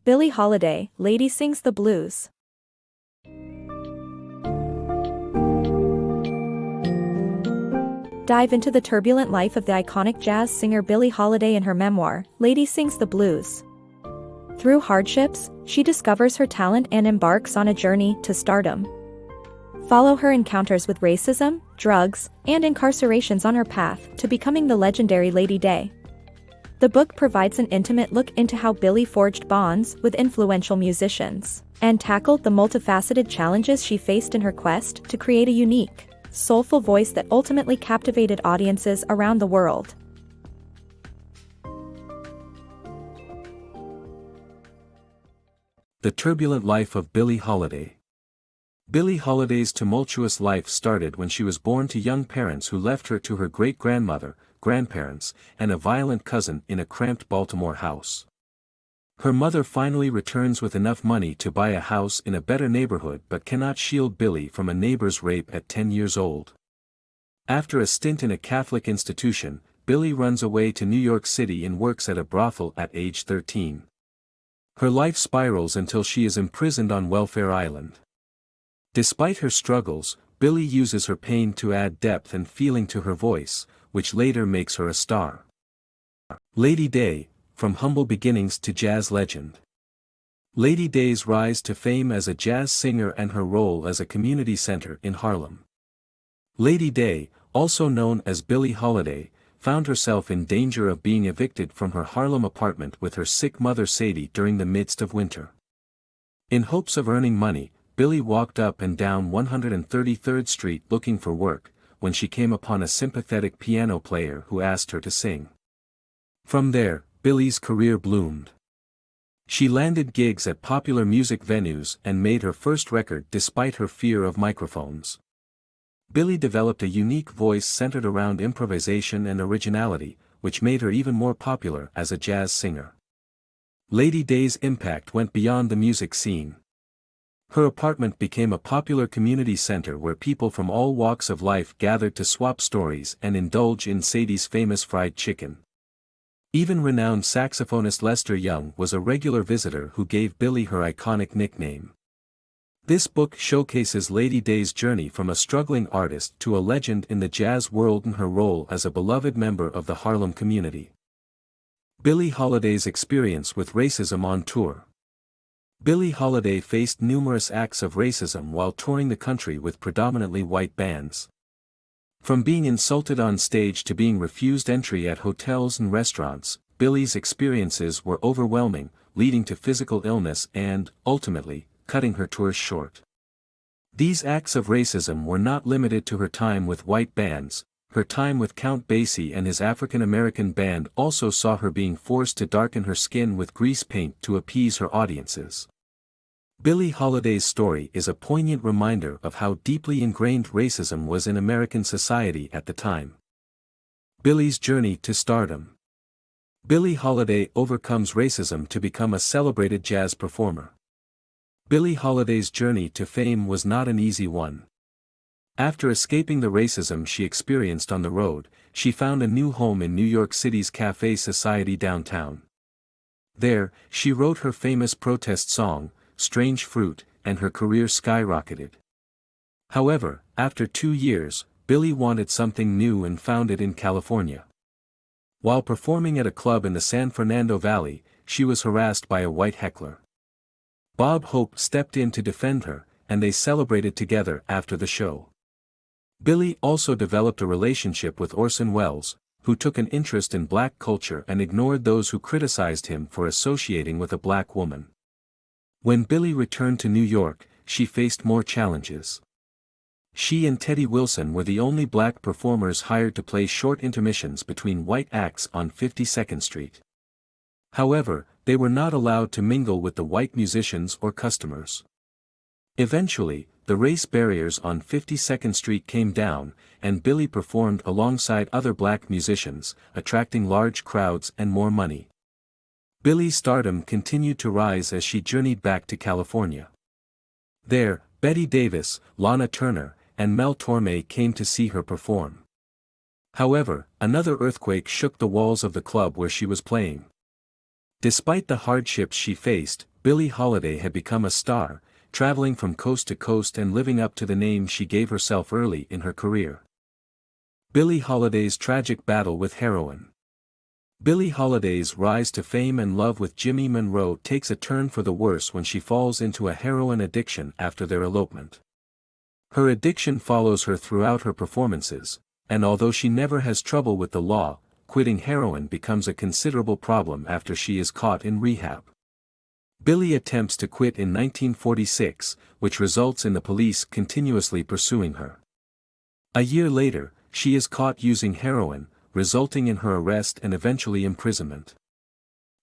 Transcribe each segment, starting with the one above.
Billie Holiday, Lady Sings the Blues. Dive into the turbulent life of the iconic jazz singer Billie Holiday in her memoir, Lady Sings the Blues. Through hardships, she discovers her talent and embarks on a journey to stardom. Follow her encounters with racism, drugs, and incarcerations on her path to becoming the legendary Lady Day. The book provides an intimate look into how Billie forged bonds with influential musicians and tackled the multifaceted challenges she faced in her quest to create a unique, soulful voice that ultimately captivated audiences around the world. The Turbulent Life of Billie Holiday. Billie Holiday's tumultuous life started when she was born to young parents who left her to her great-grandmother, grandparents, and a violent cousin in a cramped Baltimore house. Her mother finally returns with enough money to buy a house in a better neighborhood but cannot shield Billie from a neighbor's rape at 10 years old. After a stint in a Catholic institution, Billie runs away to New York City and works at a brothel at age 13. Her life spirals until she is imprisoned on Welfare Island. Despite her struggles, Billie uses her pain to add depth and feeling to her voice, which later makes her a star. Lady Day, from humble beginnings to jazz legend. Lady Day's rise to fame as a jazz singer and her role as a community center in Harlem. Lady Day, also known as Billie Holiday, found herself in danger of being evicted from her Harlem apartment with her sick mother Sadie during the midst of winter. In hopes of earning money, Billie walked up and down 133rd Street looking for work, when she came upon a sympathetic piano player who asked her to sing. From there, Billie's career bloomed. She landed gigs at popular music venues and made her first record despite her fear of microphones. Billie developed a unique voice centered around improvisation and originality, which made her even more popular as a jazz singer. Lady Day's impact went beyond the music scene. Her apartment became a popular community center where people from all walks of life gathered to swap stories and indulge in Sadie's famous fried chicken. Even renowned saxophonist Lester Young was a regular visitor who gave Billie her iconic nickname. This book showcases Lady Day's journey from a struggling artist to a legend in the jazz world and her role as a beloved member of the Harlem community. Billie Holiday's experience with racism on tour. Billie Holiday faced numerous acts of racism while touring the country with predominantly white bands. From being insulted on stage to being refused entry at hotels and restaurants, Billie's experiences were overwhelming, leading to physical illness and, ultimately, cutting her tours short. These acts of racism were not limited to her time with white bands. Her time with Count Basie and his African-American band also saw her being forced to darken her skin with grease paint to appease her audiences. Billie Holiday's story is a poignant reminder of how deeply ingrained racism was in American society at the time. Billie's journey to stardom. Billie Holiday overcomes racism to become a celebrated jazz performer. Billie Holiday's journey to fame was not an easy one. After escaping the racism she experienced on the road, she found a new home in New York City's Café Society downtown. There, she wrote her famous protest song, Strange Fruit, and her career skyrocketed. However, after 2 years, Billie wanted something new and found it in California. While performing at a club in the San Fernando Valley, she was harassed by a white heckler. Bob Hope stepped in to defend her, and they celebrated together after the show. Billie also developed a relationship with Orson Welles, who took an interest in black culture and ignored those who criticized him for associating with a black woman. When Billie returned to New York, she faced more challenges. She and Teddy Wilson were the only black performers hired to play short intermissions between white acts on 52nd Street. However, they were not allowed to mingle with the white musicians or customers. Eventually, the race barriers on 52nd Street came down, and Billie performed alongside other black musicians, attracting large crowds and more money. Billie's stardom continued to rise as she journeyed back to California. There, Betty Davis, Lana Turner, and Mel Torme came to see her perform. However, another earthquake shook the walls of the club where she was playing. Despite the hardships she faced, Billie Holiday had become a star, traveling from coast to coast and living up to the name she gave herself early in her career. Billie Holiday's tragic battle with heroin. Billie Holiday's rise to fame and love with Jimmy Monroe takes a turn for the worse when she falls into a heroin addiction after their elopement. Her addiction follows her throughout her performances, and although she never has trouble with the law, quitting heroin becomes a considerable problem after she is caught in rehab. Billie attempts to quit in 1946, which results in the police continuously pursuing her. A year later, she is caught using heroin, resulting in her arrest and eventually imprisonment.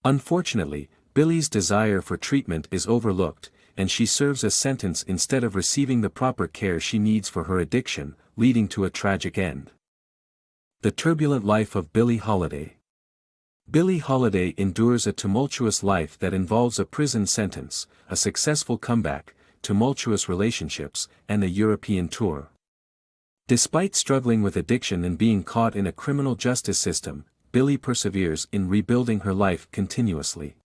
Unfortunately, Billie's desire for treatment is overlooked, and she serves a sentence instead of receiving the proper care she needs for her addiction, leading to a tragic end. The turbulent life of Billie Holiday. Billie Holiday endures a tumultuous life that involves a prison sentence, a successful comeback, tumultuous relationships, and a European tour. Despite struggling with addiction and being caught in a criminal justice system, Billie perseveres in rebuilding her life continuously.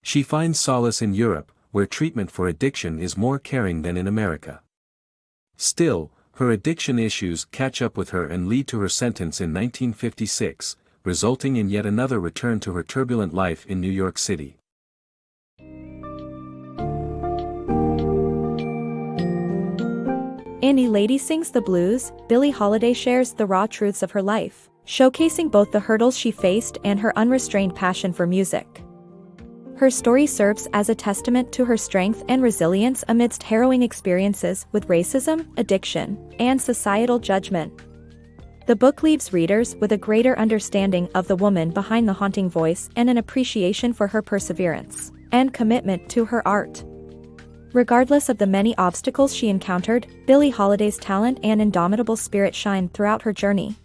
She finds solace in Europe, where treatment for addiction is more caring than in America. Still, her addiction issues catch up with her and lead to her sentence in 1956, resulting in yet another return to her turbulent life in New York City. In A Lady Sings the Blues, Billie Holiday shares the raw truths of her life, showcasing both the hurdles she faced and her unrestrained passion for music. Her story serves as a testament to her strength and resilience amidst harrowing experiences with racism, addiction, and societal judgment. The book leaves readers with a greater understanding of the woman behind the haunting voice and an appreciation for her perseverance and commitment to her art. Regardless of the many obstacles she encountered, Billie Holiday's talent and indomitable spirit shine throughout her journey,